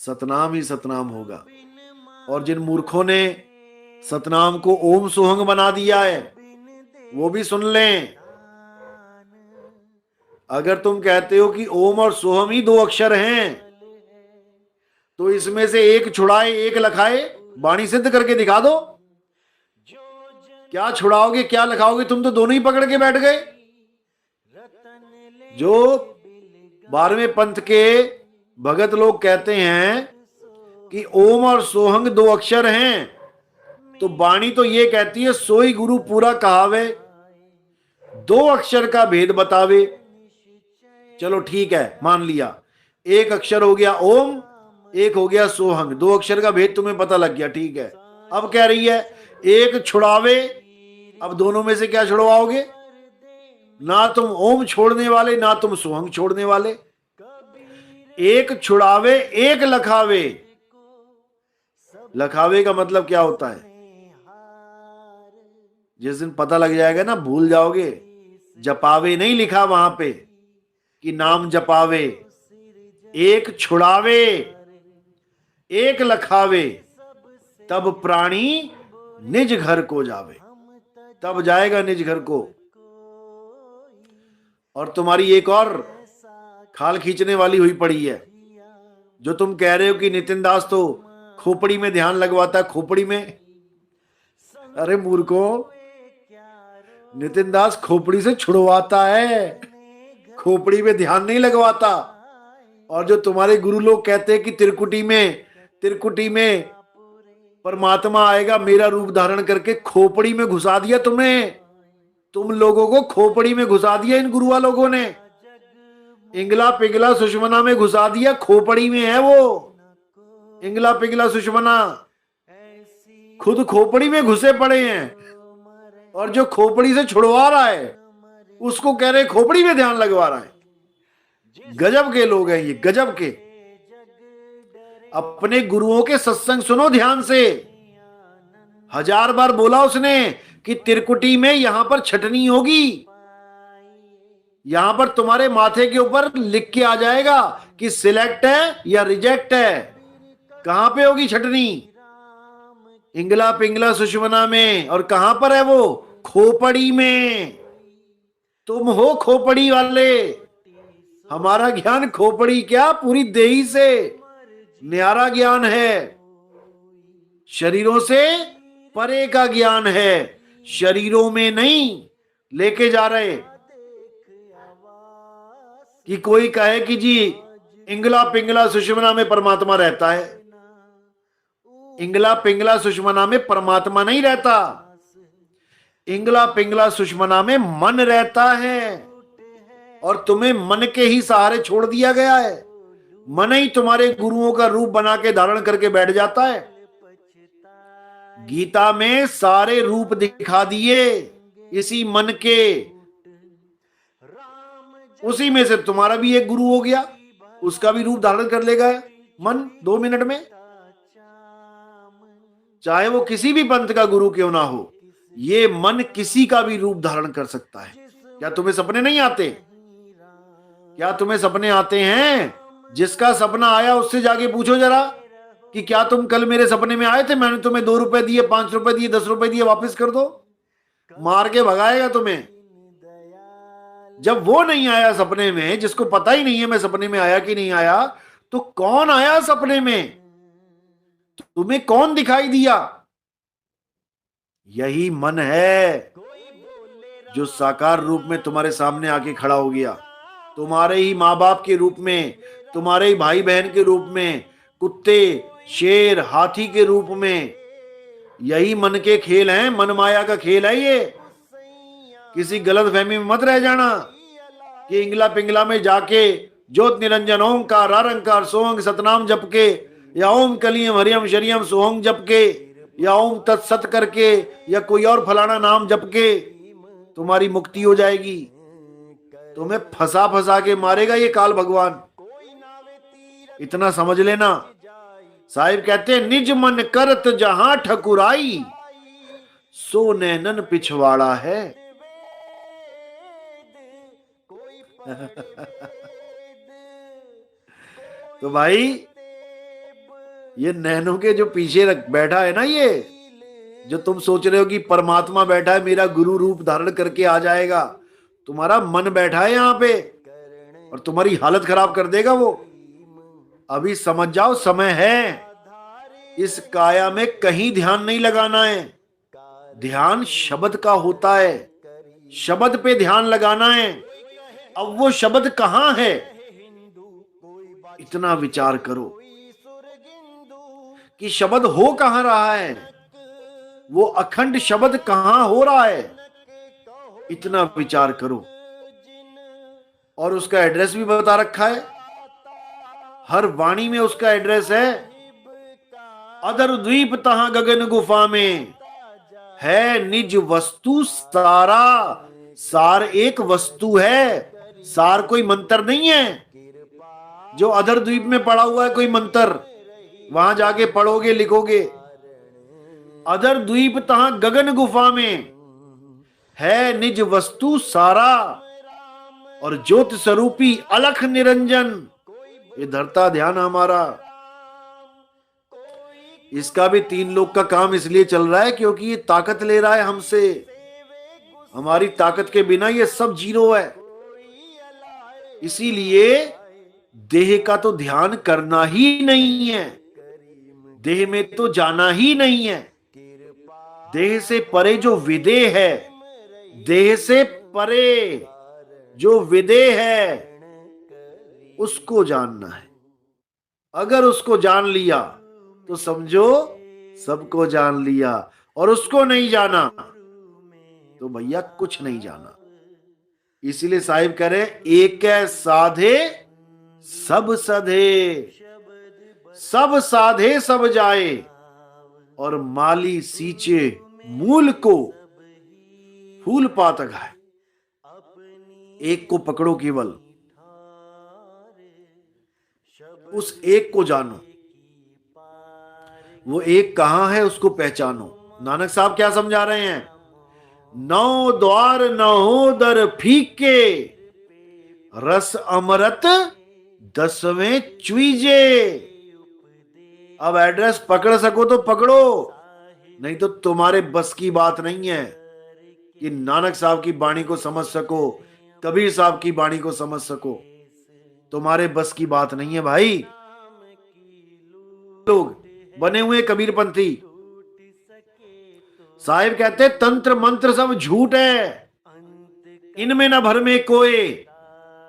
सतनाम ही सतनाम होगा। और जिन मूर्खों ने सतनाम को ओम सोहंग बना दिया है वो भी सुन लें। अगर तुम कहते हो कि ओम और सोहम ही दो अक्षर हैं तो इसमें से एक छुड़ाए एक लखाए, वाणी सिद्ध करके दिखा दो। क्या छुड़ाओगे क्या लखाओगे, तुम तो दोनों ही पकड़ के बैठ गए। जो 12वें पंथ के भगत लोग कहते हैं कि ओम और सोहंग दो अक्षर हैं, तो वाणी तो ये कहती है सोई गुरु पूरा कहावे, दो अक्षर का भेद बतावे। चलो ठीक है, मान लिया, एक अक्षर हो गया ओम, एक हो गया सोहंग, दो अक्षर का भेद तुम्हें पता लग गया, ठीक है। अब कह रही है एक छुड़ावे, अब दोनों में से क्या छुड़वाओगे? ना तुम ओम छोड़ने वाले ना तुम सोहंग छोड़ने वाले। एक छुड़ावे एक लखावे। लखावे का मतलब क्या होता है? जिस दिन पता लग जाएगा ना भूल जाओगे। जपावे नहीं लिखा वहां पे कि नाम जपावे, एक छुड़ावे एक लखावे, तब प्राणी निज घर को जावे, तब जाएगा निज घर को। और तुम्हारी एक और खाल खींचने वाली हुई पड़ी है, जो तुम कह रहे हो कि नितिन दास तो खोपड़ी में ध्यान लगवाता है। खोपड़ी में? अरे मूर्खो, नितिन दास खोपड़ी से छुड़वाता है, खोपड़ी में ध्यान नहीं लगवाता। और जो तुम्हारे गुरु लोग कहते हैं कि त्रिकुटी में परमात्मा आएगा मेरा रूप धारण करके, खोपड़ी में घुसा दिया तुम्हें। तुम लोगों को खोपड़ी में घुसा दिया इन गुरुआ लोगों ने, इंगला पिंगला सुषमना में घुसा दिया। खोपड़ी में है वो इंगला पिंगला सुषमना, खुद खोपड़ी में घुसे पड़े हैं। और जो खोपड़ी से छुड़वा रहा है उसको कह रहे खोपड़ी में ध्यान लगवा रहा है। गजब के लोग हैं ये, गजब के। अपने गुरुओं के सत्संग सुनो ध्यान से। 1000 बार बोला उसने कि त्रिकुटी में यहां पर छटनी होगी, यहां पर तुम्हारे माथे के ऊपर लिख के आ जाएगा कि सिलेक्ट है या रिजेक्ट है। कहां पे होगी छटनी? इंगला पिंगला सुषमना में। और कहां पर है वो? खोपड़ी में। तुम हो खोपड़ी वाले। हमारा ज्ञान खोपड़ी क्या, पूरी देही से न्यारा ज्ञान है, शरीरों से परे का ज्ञान है, शरीरों में नहीं लेके जा रहे। कि कोई कहे कि जी इंगला पिंगला सुषमना में परमात्मा रहता है। इंगला पिंगला सुषमना में परमात्मा नहीं रहता, इंगला पिंगला सुषमना में मन रहता है। और तुम्हें मन के ही सहारे छोड़ दिया गया है। मन ही तुम्हारे गुरुओं का रूप बना के धारण करके बैठ जाता है। गीता में सारे रूप दिखा दिए इसी मन के, उसी में से तुम्हारा भी एक गुरु हो गया, उसका भी रूप धारण कर लेगा मन 2 मिनट में। चाहे वो किसी भी पंथ का गुरु क्यों ना हो, ये मन किसी का भी रूप धारण कर सकता है। क्या तुम्हें सपने नहीं आते? क्या तुम्हें सपने आते हैं? जिसका सपना आया उससे जाके पूछो जरा कि क्या तुम कल मेरे सपने में आए थे, मैंने तुम्हें 2 रुपए दिए, 5 रुपए दिए, 10 रुपए दिए, वापस कर दो। मार के भगाएगा तुम्हें। जब वो नहीं आया सपने में, जिसको पता ही नहीं है मैं सपने में आया कि नहीं आया, तो कौन आया सपने में? तुम्हें कौन दिखाई दिया? यही मन है जो साकार रूप में तुम्हारे सामने आके खड़ा हो गया, तुम्हारे ही माँ बाप के रूप में, तुम्हारे ही भाई बहन के रूप में, कुत्ते शेर हाथी के रूप में। यही मन के खेल हैं, मन माया का खेल है ये। किसी गलत फहमी में मत रह जाना कि इंगला पिंगला में जाके ज्योत निरंजन ओंकार आरंकार सोहंग सतनाम जप के, या ओम कलियम हरियम शरियम सोहंग जप के, या ओम तत्सत करके, या कोई और फलाना नाम जप के तुम्हारी मुक्ति हो जाएगी। तुम्हें फंसा फंसा के मारेगा ये काल भगवान, इतना समझ लेना। साहिब कहते हैं निज मन करत जहां ठकुराई, सो नैनन पिछवाड़ा है। तो भाई ये नैनों के जो पीछे बैठा है ना, ये जो तुम सोच रहे हो कि परमात्मा बैठा है मेरा गुरु रूप धारण करके आ जाएगा, तुम्हारा मन बैठा है यहाँ पे और तुम्हारी हालत खराब कर देगा वो। अभी समझ जाओ, समय है। इस काया में कहीं ध्यान नहीं लगाना है। ध्यान शब्द का होता है, शब्द पे ध्यान लगाना है। अब वो शब्द कहाँ है, इतना विचार करो कि शब्द हो कहाँ रहा है, वो अखंड शब्द कहाँ हो रहा है, इतना विचार करो। और उसका एड्रेस भी बता रखा है, हर वाणी में उसका एड्रेस है। अधर द्वीप तहां गगन गुफा में है निज वस्तु सारा। सार एक वस्तु है, सार कोई मंत्र नहीं है जो अधर द्वीप में पड़ा हुआ है, कोई मंत्र वहां जाके पढ़ोगे लिखोगे। अधर द्वीप तहां गगन गुफा में है निज वस्तु सारा, और ज्योत स्वरूपी अलख निरंजन। ये धरता ध्यान हमारा। इसका भी 3 लोग का काम इसलिए चल रहा है क्योंकि ये ताकत ले रहा है हमसे। हमारी ताकत के बिना ये सब जीरो है। इसीलिए देह का तो ध्यान करना ही नहीं है, देह में तो जाना ही नहीं है। देह से परे जो विदेह है, देह से परे जो विदेह है, उसको जानना है। अगर उसको जान लिया तो समझो सबको जान लिया, और उसको नहीं जाना तो भैया कुछ नहीं जाना। इसीलिए साहिब कह रहे एक साधे सब सधे, सब साधे सब जाए, और माली सींचे मूल को फूल पात गाए। एक को पकड़ो, केवल उस एक को जानो। वो एक कहां है उसको पहचानो। नानक साहब क्या समझा रहे हैं, 9 द्वार 9 दर फीके, रस अमृत 10वें चुईजे। अब एड्रेस पकड़ सको तो पकड़ो, नहीं तो तुम्हारे बस की बात नहीं है कि नानक साहब की वाणी को समझ सको, कबीर साहब की वाणी को समझ सको। तुम्हारे बस की बात नहीं है भाई। लोग बने हुए कबीरपंथी साहिब कहते तंत्र मंत्र सब झूठ है, इनमें न भर में कोई,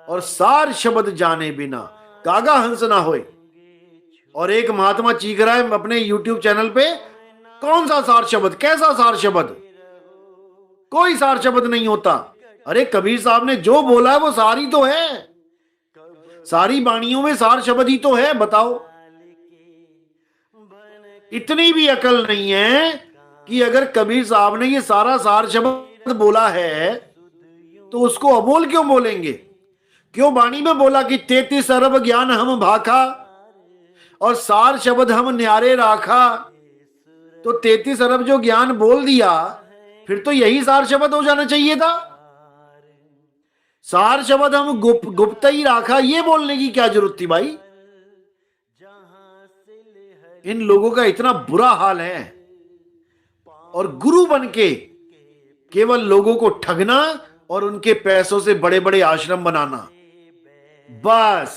और सार शब्द जाने बिना कागा हंस ना होए। और एक महात्मा चीख रहा है अपने YouTube चैनल पे, कौन सा सार शब्द, कैसा सार शब्द, कोई सार शब्द नहीं होता। अरे कबीर साहब ने जो बोला है वो सारी तो है, सारी वाणियों में सार शब्द ही तो है। बताओ, इतनी भी अकल नहीं है कि अगर कबीर साहब ने ये सारा सार शब्द बोला है तो उसको अबोल क्यों बोलेंगे। क्यों वाणी में बोला कि 33 अरब ज्ञान हम भाखा और सार शब्द हम न्यारे राखा। तो 33 अरब जो ज्ञान बोल दिया, फिर तो यही सार शब्द हो जाना चाहिए था। सार शब्द हम गुप्त ही राखा, ये बोलने की क्या जरूरत थी भाई। इन लोगों का इतना बुरा हाल है, और गुरु बनके केवल लोगों को ठगना और उनके पैसों से बड़े बड़े आश्रम बनाना, बस